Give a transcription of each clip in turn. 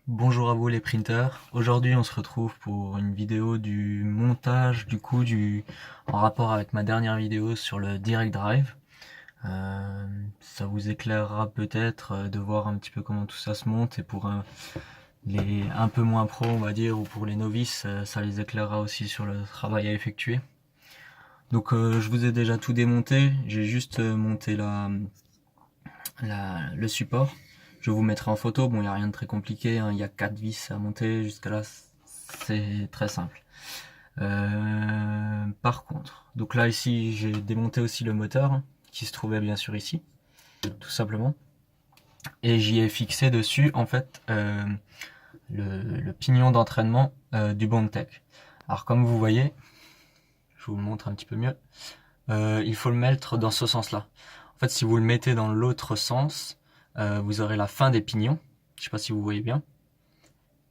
Bonjour à vous les printers. Aujourd'hui on se retrouve pour une vidéo du montage en rapport avec ma dernière vidéo sur le Direct Drive. Ça vous éclairera peut-être de voir un petit peu comment tout ça se monte, et pour les un peu moins pros on va dire, ou pour les novices, ça les éclairera aussi sur le travail à effectuer. Donc je vous ai déjà tout démonté, j'ai juste monté le support. Je vous mettrai en photo. Bon, il n'y a rien de très compliqué, hein. Il y a 4 vis à monter. Jusqu'à là, c'est très simple. Par contre, donc là, ici, j'ai démonté aussi le moteur qui se trouvait bien sûr ici, tout simplement. Et j'y ai fixé dessus, en fait, le pignon d'entraînement du Bondtech. Alors, comme vous voyez, je vous le montre un petit peu mieux. Il faut le mettre dans ce sens-là. En fait, si vous le mettez dans l'autre sens, vous aurez la fin des pignons. Je sais pas si vous voyez bien.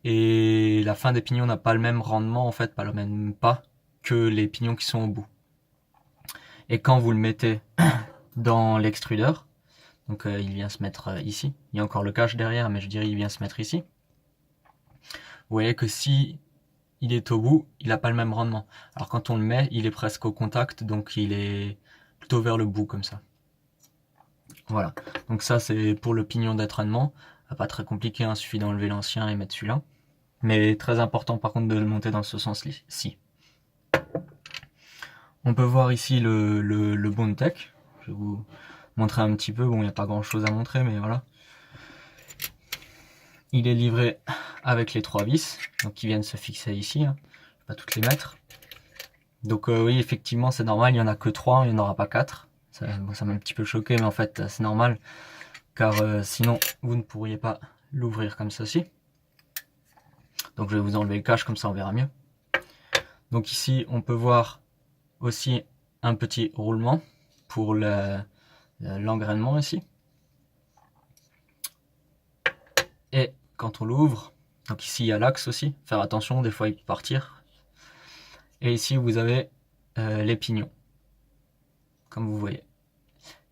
Et la fin des pignons n'a pas le même rendement, en fait, pas le même pas que les pignons qui sont au bout. Et quand vous le mettez dans l'extrudeur, donc il vient se mettre ici. Il y a encore le cache derrière, mais je dirais il vient se mettre ici. Vous voyez que si il est au bout, il n'a pas le même rendement. Alors quand on le met, il est presque au contact, donc il est plutôt vers le bout comme ça. Voilà, donc ça c'est pour le pignon d'entraînement. Pas très compliqué, il suffit d'enlever l'ancien et mettre celui-là. Mais très important par contre de le monter dans ce sens-ci. On peut voir ici le Bondtech. Je vais vous montrer un petit peu. Bon, il n'y a pas grand chose à montrer, mais voilà. Il est livré avec les 3 vis, donc qui viennent se fixer ici. Hein. Je vais pas toutes les mettre. Donc oui, effectivement, c'est normal, il n'y en a que 3, il n'y en aura pas 4. Ça m'a un petit peu choqué, mais en fait, c'est normal. Car sinon, vous ne pourriez pas l'ouvrir comme ceci. Donc je vais vous enlever le cache, comme ça on verra mieux. Donc ici, on peut voir aussi un petit roulement pour l'engrainement ici. Et quand on l'ouvre, donc ici il y a l'axe aussi, faire attention, des fois il peut partir. Et ici vous avez les pignons, comme vous voyez.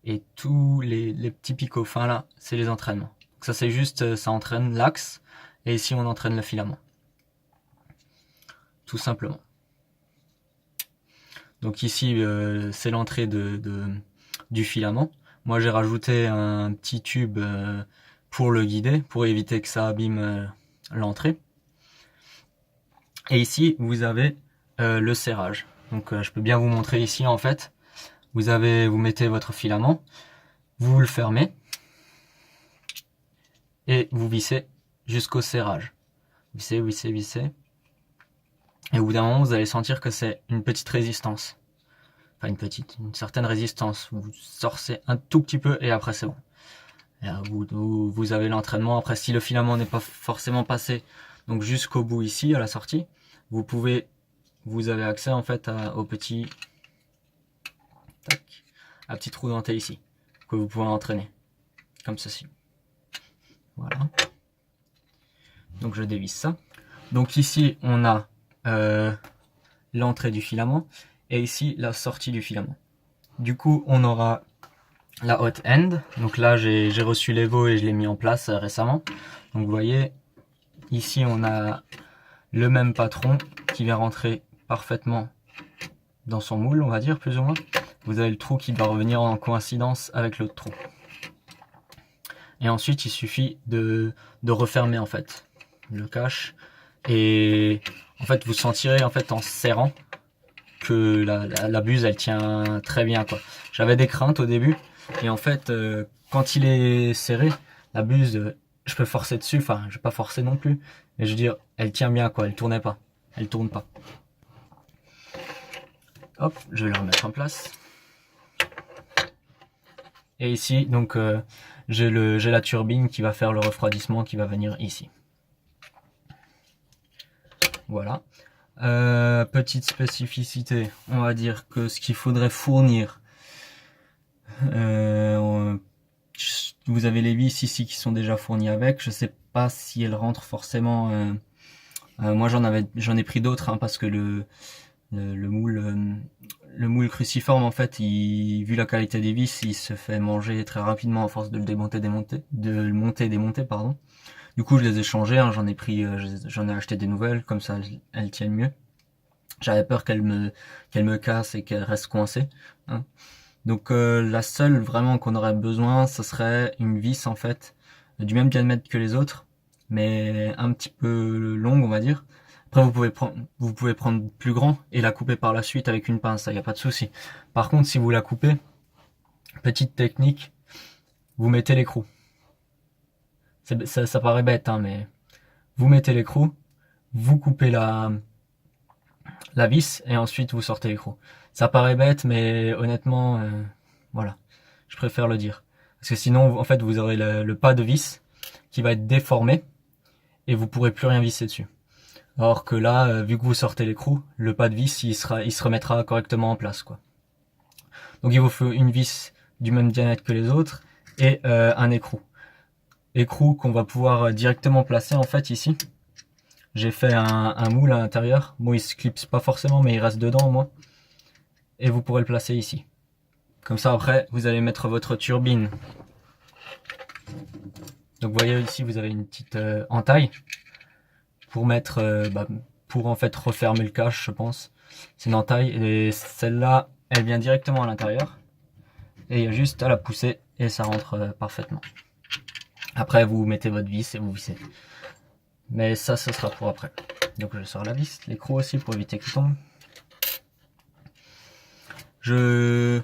Et tous les petits picots fins là, c'est les entraînements. Donc ça c'est juste, ça entraîne l'axe, et ici on entraîne le filament. Tout simplement. Donc ici c'est l'entrée du filament. Moi j'ai rajouté un petit tube pour le guider, pour éviter que ça abîme l'entrée. Et ici vous avez le serrage. Donc je peux bien vous montrer ici en fait. Vous mettez votre filament, vous le fermez et vous vissez jusqu'au serrage. Vissez, vissez, vissez. Et au bout d'un moment, vous allez sentir que c'est une petite résistance. Enfin une certaine résistance. Vous sorcez un tout petit peu et après c'est bon. Et vous avez l'entraînement. Après, si le filament n'est pas forcément passé donc jusqu'au bout ici à la sortie, vous avez accès en fait au petit trou denté ici que vous pouvez entraîner comme ceci. Voilà. Donc je dévisse ça. Donc ici on a l'entrée du filament et ici la sortie du filament. Du coup on aura la hot end. Donc là j'ai reçu l'Evo et je l'ai mis en place récemment. Donc vous voyez ici on a le même patron qui vient rentrer parfaitement dans son moule, on va dire plus ou moins. Vous avez le trou qui doit revenir en coïncidence avec l'autre trou. Et ensuite il suffit de refermer en fait le cache, et en fait vous sentirez en fait en serrant que la buse elle tient très bien quoi. J'avais des craintes au début et en fait quand il est serré, la buse je peux forcer dessus, enfin je vais pas forcer non plus, mais je veux dire elle tient bien quoi, elle tourne pas. Hop, je vais le remettre en place. Et ici donc j'ai la turbine qui va faire le refroidissement qui va venir ici. Voilà. Petite spécificité, on va dire que ce qu'il faudrait fournir, vous avez les vis ici qui sont déjà fournies avec. Je sais pas si elles rentrent forcément. Moi j'en ai pris d'autres hein, parce que le moule cruciforme en fait, vu la qualité des vis, il se fait manger très rapidement à force de le démonter, démonter, de le monter, démonter pardon. Du coup, je les ai changées, hein, j'en ai acheté des nouvelles, comme ça elles tiennent mieux. J'avais peur qu'elles me cassent et qu'elles restent coincées, hein. Donc la seule vraiment qu'on aurait besoin, ce serait une vis en fait, du même diamètre que les autres, mais un petit peu longue on va dire. Après vous pouvez prendre plus grand et la couper par la suite avec une pince, ça y a pas de souci. Par contre si vous la coupez, petite technique, vous mettez l'écrou. Ça paraît bête hein, mais vous mettez l'écrou, vous coupez la vis et ensuite vous sortez l'écrou. Ça paraît bête mais honnêtement voilà, je préfère le dire. Parce que sinon en fait vous aurez le pas de vis qui va être déformé et vous pourrez plus rien visser dessus. Alors que là, vu que vous sortez l'écrou, le pas de vis il se remettra correctement en place quoi. Donc il vous faut une vis du même diamètre que les autres et un écrou. Écrou qu'on va pouvoir directement placer en fait ici. J'ai fait un moule à l'intérieur. Bon, il se clipse pas forcément, mais il reste dedans au moins. Et vous pourrez le placer ici. Comme ça, après, vous allez mettre votre turbine. Donc, vous voyez ici, vous avez une petite entaille pour mettre, pour en fait refermer le cache, je pense. C'est une entaille et celle-là, elle vient directement à l'intérieur. Et il y a juste à la pousser et ça rentre parfaitement. Après, vous mettez votre vis et vous vissez. Mais ça, ce sera pour après. Donc je sors la vis, l'écrou aussi pour éviter qu'il tombe. Je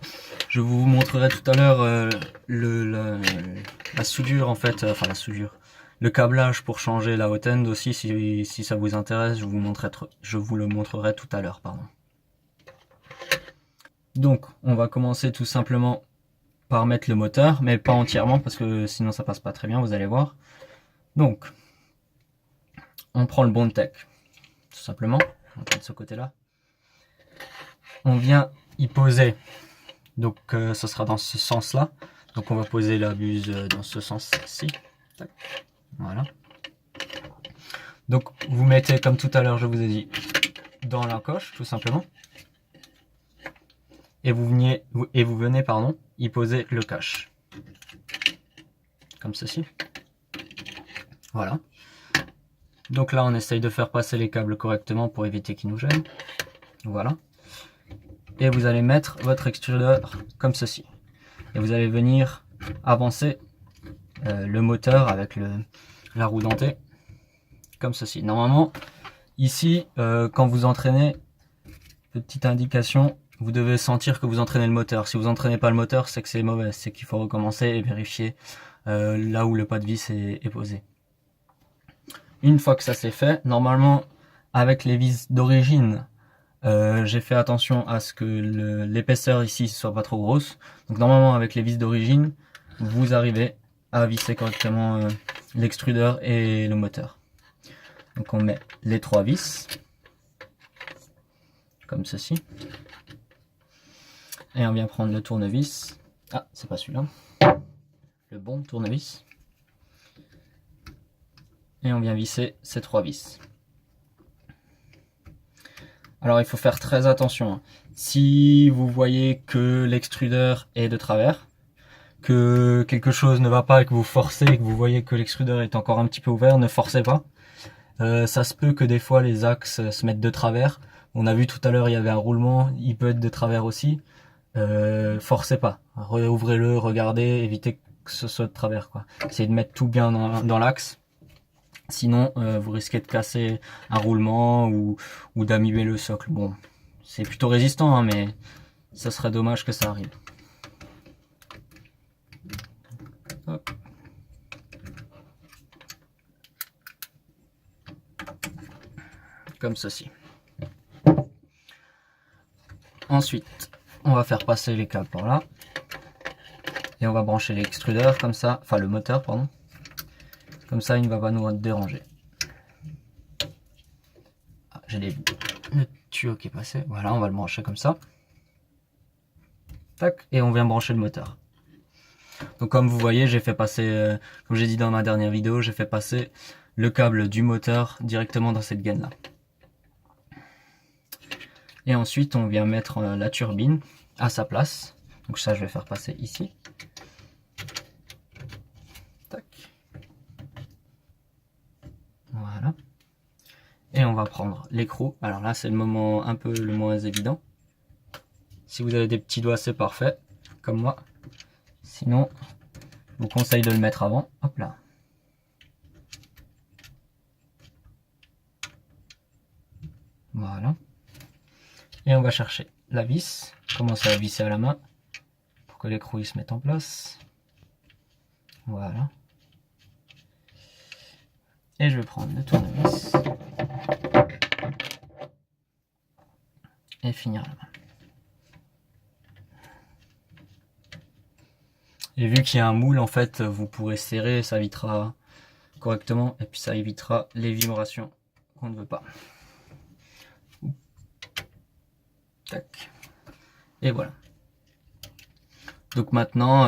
vous montrerai tout à l'heure la soudure en fait, enfin la soudure, le câblage pour changer la hot end aussi si ça vous intéresse, je vous le montrerai tout à l'heure, pardon. Donc on va commencer tout simplement par mettre le moteur, mais pas entièrement parce que sinon ça passe pas très bien, vous allez voir. Donc on prend le Bondtech, tout simplement, on prend de ce côté-là. On vient y poser, donc ce sera dans ce sens-là. Donc on va poser la buse dans ce sens-ci. Voilà. Donc vous mettez, comme tout à l'heure je vous ai dit, dans l'encoche, tout simplement. Et vous venez y poser le cache. Comme ceci. Voilà. Donc là on essaye de faire passer les câbles correctement pour éviter qu'ils nous gênent. Voilà. Et vous allez mettre votre extrudeur comme ceci. Et vous allez venir avancer le moteur avec la roue dentée comme ceci. Normalement ici quand vous entraînez, petite indication, vous devez sentir que vous entraînez le moteur. Si vous entraînez pas le moteur, c'est que c'est mauvais, c'est qu'il faut recommencer et vérifier là où le pas de vis est posé. Une fois que ça c'est fait, normalement avec les vis d'origine, j'ai fait attention à ce que l'épaisseur ici soit pas trop grosse. Donc normalement avec les vis d'origine, vous arrivez à visser correctement l'extrudeur et le moteur. Donc on met les 3 vis, comme ceci. Et on vient prendre le tournevis. Ah, c'est pas celui-là. Le bon tournevis. Et on vient visser ces 3 vis. Alors il faut faire très attention. Si vous voyez que l'extrudeur est de travers, que quelque chose ne va pas et que vous forcez et que vous voyez que l'extrudeur est encore un petit peu ouvert, ne forcez pas. Ça se peut que des fois les axes se mettent de travers. On a vu tout à l'heure il y avait un roulement, il peut être de travers aussi. Forcez pas, réouvrez-le, regardez, évitez que ce soit de travers quoi. Essayez de mettre tout bien dans l'axe. Sinon, vous risquez de casser un roulement ou d'amimer le socle. Bon, c'est plutôt résistant, hein, mais ça serait dommage que ça arrive. Hop. Comme ceci. Ensuite, on va faire passer les câbles par là. Et on va brancher l'extrudeur comme ça, enfin le moteur, pardon. Comme ça, il ne va pas nous déranger. Ah, j'ai le tuyau qui est passé. Voilà, on va le brancher comme ça. Tac, et on vient brancher le moteur. Donc comme vous voyez, j'ai fait passer, comme j'ai dit dans ma dernière vidéo, j'ai fait passer le câble du moteur directement dans cette gaine là. Et ensuite, on vient mettre la turbine à sa place. Donc ça, je vais faire passer ici. Tac. Et on va prendre l'écrou. Alors là, c'est le moment un peu le moins évident. Si vous avez des petits doigts, c'est parfait, comme moi. Sinon, je vous conseille de le mettre avant. Hop là. Voilà. Et on va chercher la vis. Commencer à visser à la main pour que l'écrou se mette en place. Voilà. Et je vais prendre le tournevis et finir la main. Et vu qu'il y a un moule, en fait, vous pourrez serrer, ça évitera correctement, et puis ça évitera les vibrations qu'on ne veut pas. Tac. Et voilà. Donc maintenant,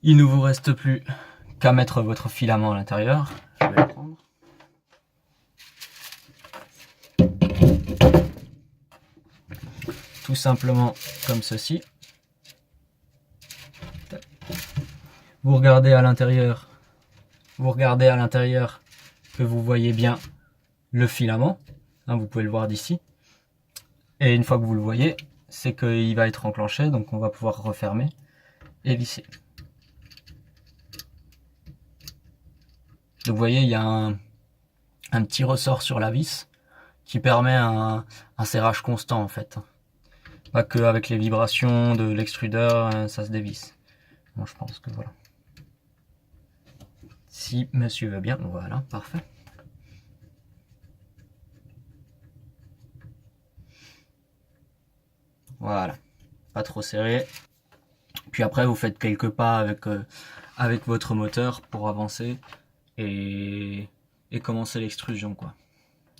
il ne vous reste plus qu'à mettre votre filament à l'intérieur. Je vais le prendre. Tout simplement comme ceci. Vous regardez à l'intérieur. Que vous voyez bien le filament. Hein, vous pouvez le voir d'ici. Et une fois que vous le voyez, c'est qu'il va être enclenché, donc on va pouvoir refermer et visser. Donc vous voyez, il y a un petit ressort sur la vis qui permet un serrage constant en fait. Pas qu'avec les vibrations de l'extrudeur, ça se dévisse. Bon, je pense que voilà. Si monsieur veut bien, voilà, parfait. Voilà, pas trop serré. Puis après, vous faites quelques pas avec votre moteur pour avancer et commencer l'extrusion, quoi.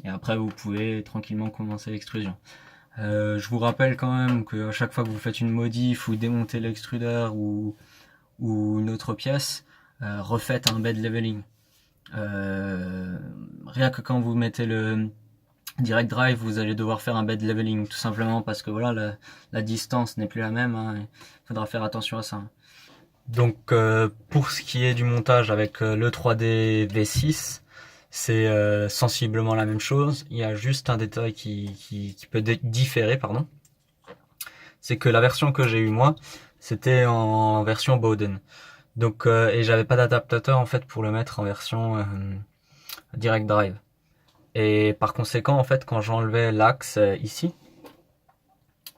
Et après, vous pouvez tranquillement commencer l'extrusion. Je vous rappelle quand même que à chaque fois que vous faites une modif ou démontez l'extrudeur ou une autre pièce, refaites un bed leveling. Rien que quand vous mettez le direct drive, vous allez devoir faire un bed leveling, tout simplement parce que voilà, la distance n'est plus la même, hein, il faudra faire attention à ça. Donc pour ce qui est du montage avec le 3D V6, c'est sensiblement la même chose. Il y a juste un détail qui peut différer, pardon. C'est que la version que j'ai eue moi, c'était en version Bowden. Donc et j'avais pas d'adaptateur en fait pour le mettre en version direct drive. Et par conséquent en fait quand j'enlevais l'axe ici,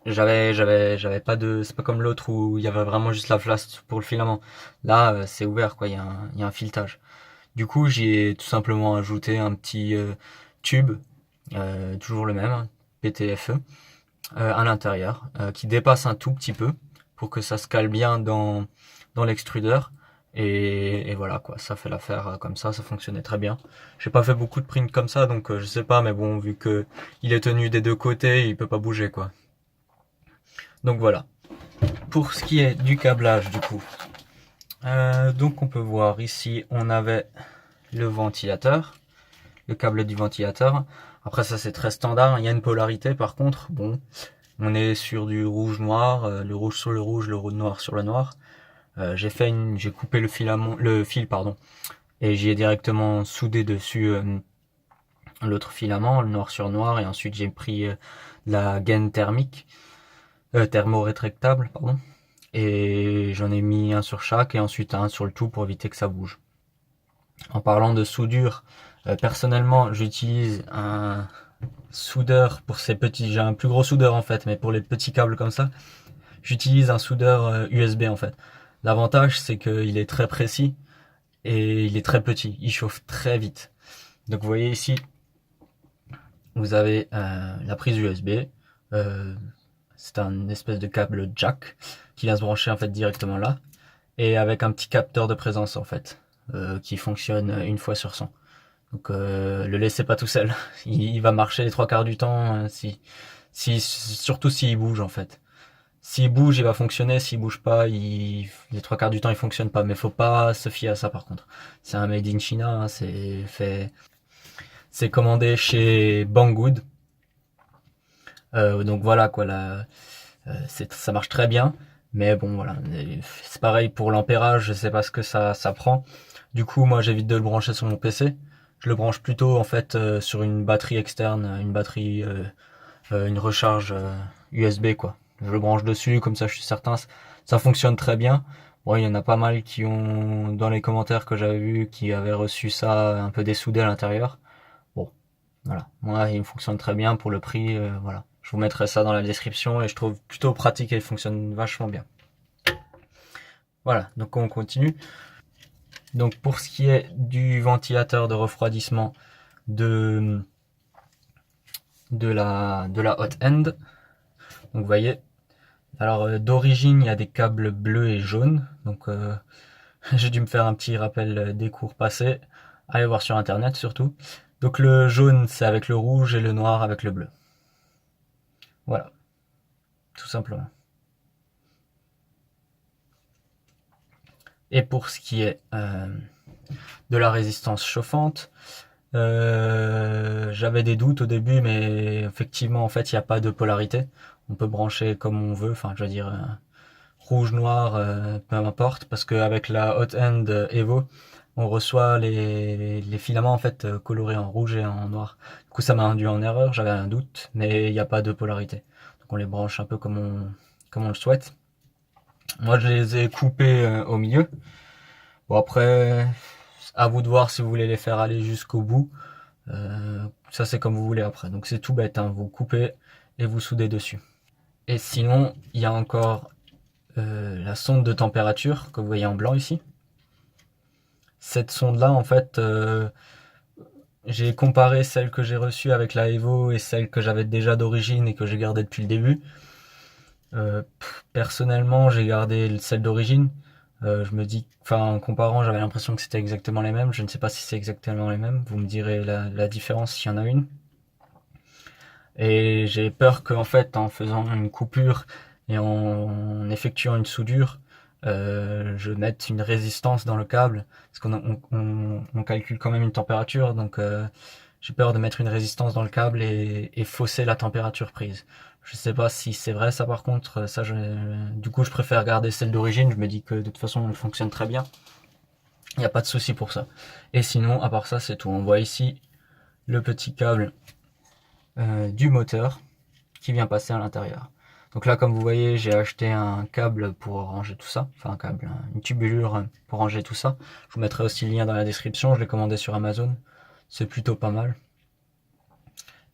j'avais pas de, c'est pas comme l'autre où il y avait vraiment juste la place pour le filament. Là c'est ouvert quoi, il y a un filetage. Du coup j'y ai tout simplement ajouté un petit tube, toujours le même, hein, PTFE, à l'intérieur, qui dépasse un tout petit peu pour que ça se cale bien dans l'extrudeur. Et voilà quoi, ça fait l'affaire comme ça fonctionnait très bien. J'ai pas fait beaucoup de prints comme ça, donc je sais pas, mais bon, vu que il est tenu des deux côtés, il peut pas bouger quoi. Donc voilà. Pour ce qui est du câblage du coup, donc on peut voir ici, on avait le ventilateur, le câble du ventilateur. Après ça c'est très standard, il y a une polarité par contre, bon, on est sur du rouge-noir, le rouge sur le rouge, le noir sur le noir. J'ai coupé le fil pardon, et j'y ai directement soudé dessus l'autre filament, le noir sur noir, et ensuite j'ai pris la gaine thermique, thermo-rétractable, pardon, et j'en ai mis un sur chaque et ensuite un sur le tout pour éviter que ça bouge. En parlant de soudure, personnellement j'utilise un soudeur pour ces petits, j'ai un plus gros soudeur en fait, mais pour les petits câbles comme ça, j'utilise un soudeur USB en fait. L'avantage c'est qu'il est très précis et il est très petit, il chauffe très vite. Donc vous voyez ici, vous avez la prise USB, c'est un espèce de câble jack qui vient se brancher en fait directement là, et avec un petit capteur de présence en fait, qui fonctionne une fois sur 100. Donc le laissez pas tout seul, il va marcher les 3/4 du temps, surtout s'il bouge en fait. S'il bouge, il va fonctionner. S'il bouge pas, les 3/4 du temps, il fonctionne pas. Mais faut pas se fier à ça, par contre. C'est un made in China. Hein, c'est commandé chez Banggood. Donc voilà quoi. Ça marche très bien. Mais bon voilà, c'est pareil pour l'ampérage. Je sais pas ce que ça prend. Du coup, moi, j'évite de le brancher sur mon PC. je le branche plutôt en fait sur une batterie externe, une recharge USB quoi. Je le branche dessus, comme ça je suis certain, ça fonctionne très bien. Bon, il y en a pas mal qui ont, dans les commentaires que j'avais vus, qui avaient reçu ça un peu dessoudé à l'intérieur. Bon, voilà. Moi, il fonctionne très bien pour le prix, voilà. Je vous mettrai ça dans la description et je trouve plutôt pratique et il fonctionne vachement bien. Voilà, donc on continue. Donc pour ce qui est du ventilateur de refroidissement de la hot end, donc vous voyez, alors d'origine il y a des câbles bleus et jaunes, donc j'ai dû me faire un petit rappel des cours passés, allez voir sur internet surtout. Donc le jaune c'est avec le rouge et le noir avec le bleu. Voilà, tout simplement. Et pour ce qui est de la résistance chauffante, j'avais des doutes au début, mais effectivement, en fait, il n'y a pas de polarité. On peut brancher comme on veut, enfin, je veux dire, rouge, noir, peu importe, parce qu'avec la Hot End Evo, on reçoit les filaments en fait colorés en rouge et en noir. Du coup, ça m'a induit en erreur, j'avais un doute, mais il n'y a pas de polarité. Donc, on les branche un peu comme on le souhaite. Moi, je les ai coupés au milieu. Bon, après, à vous de voir si vous voulez les faire aller jusqu'au bout. Ça, c'est comme vous voulez après. Donc, c'est tout bête, hein. Vous coupez et vous soudez dessus. Et sinon, il y a encore la sonde de température que vous voyez en blanc ici. Cette sonde-là, en fait, j'ai comparé celle que j'ai reçue avec la Evo et celle que j'avais déjà d'origine et que j'ai gardée depuis le début. Personnellement, j'ai gardé celle d'origine. Je me dis, enfin, en comparant, j'avais l'impression que c'était exactement les mêmes. Je ne sais pas si c'est exactement les mêmes. Vous me direz la différence s'il y en a une. Et j'ai peur qu'en fait, en faisant une coupure et en effectuant une soudure, je mette une résistance dans le câble, parce qu'on calcule quand même une température, donc j'ai peur de mettre une résistance dans le câble et fausser la température prise. Je sais pas si c'est vrai ça par contre, du coup je préfère garder celle d'origine, je me dis que de toute façon elle fonctionne très bien, il n'y a pas de souci pour ça. Et sinon, à part ça, c'est tout. On voit ici le petit câble du moteur qui vient passer à l'intérieur. Donc là, comme vous voyez, j'ai acheté un câble pour ranger tout ça. Enfin, un câble, une tubulure pour ranger tout ça. Je vous mettrai aussi le lien dans la description. Je l'ai commandé sur Amazon. C'est plutôt pas mal.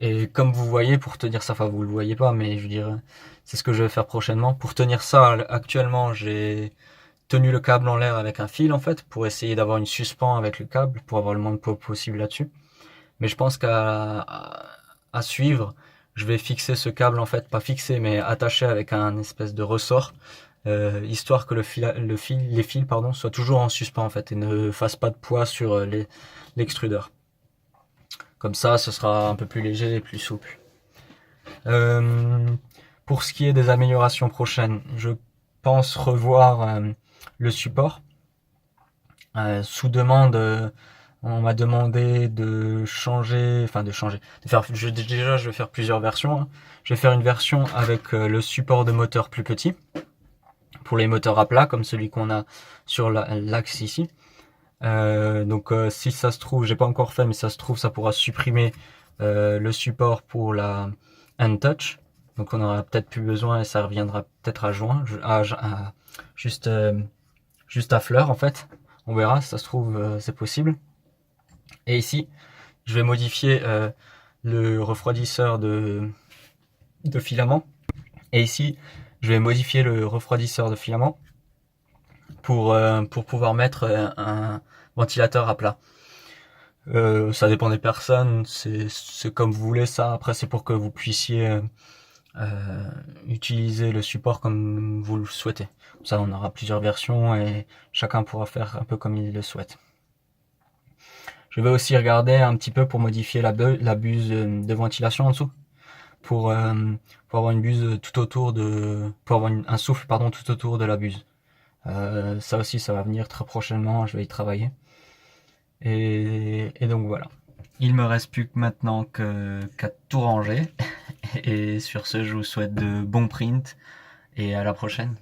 Et comme vous voyez, pour tenir ça, enfin vous le voyez pas, mais je veux dire, c'est ce que je vais faire prochainement. Pour tenir ça, actuellement, j'ai tenu le câble en l'air avec un fil en fait, pour essayer d'avoir une suspens avec le câble, pour avoir le moins de peau possible là-dessus. Mais je pense qu'à suivre, je vais fixer ce câble en fait, pas fixé, mais attaché avec un espèce de ressort, histoire que les fils pardon, soient toujours en suspens en fait et ne fassent pas de poids sur l'extrudeur. Comme ça, ce sera un peu plus léger et plus souple. Pour ce qui est des améliorations prochaines, je pense revoir le support. Sous demande, on m'a demandé de changer, déjà je vais faire plusieurs versions, hein. Je vais faire une version avec le support de moteur plus petit, pour les moteurs à plat, comme celui qu'on a sur l'axe ici. Donc si ça se trouve, j'ai pas encore fait, mais ça se trouve, ça pourra supprimer le support pour la hand touch. Donc on aura peut-être plus besoin et ça reviendra peut-être à juin, juste à fleur en fait. On verra, si ça se trouve, c'est possible. Et ici, je vais modifier le refroidisseur de filament. Et ici, je vais modifier le refroidisseur de filament pour pouvoir mettre un ventilateur à plat. Ça dépend des personnes, c'est comme vous voulez ça. Après, c'est pour que vous puissiez utiliser le support comme vous le souhaitez. Ça, on aura plusieurs versions et chacun pourra faire un peu comme il le souhaite. Je vais aussi regarder un petit peu pour modifier la buse de ventilation en dessous, pour avoir une buse tout autour pour avoir un souffle pardon tout autour de la buse. Ça aussi, ça va venir très prochainement. Je vais y travailler. Et donc voilà. Il me reste plus que maintenant qu'à tout ranger. Et sur ce, je vous souhaite de bons prints et à la prochaine.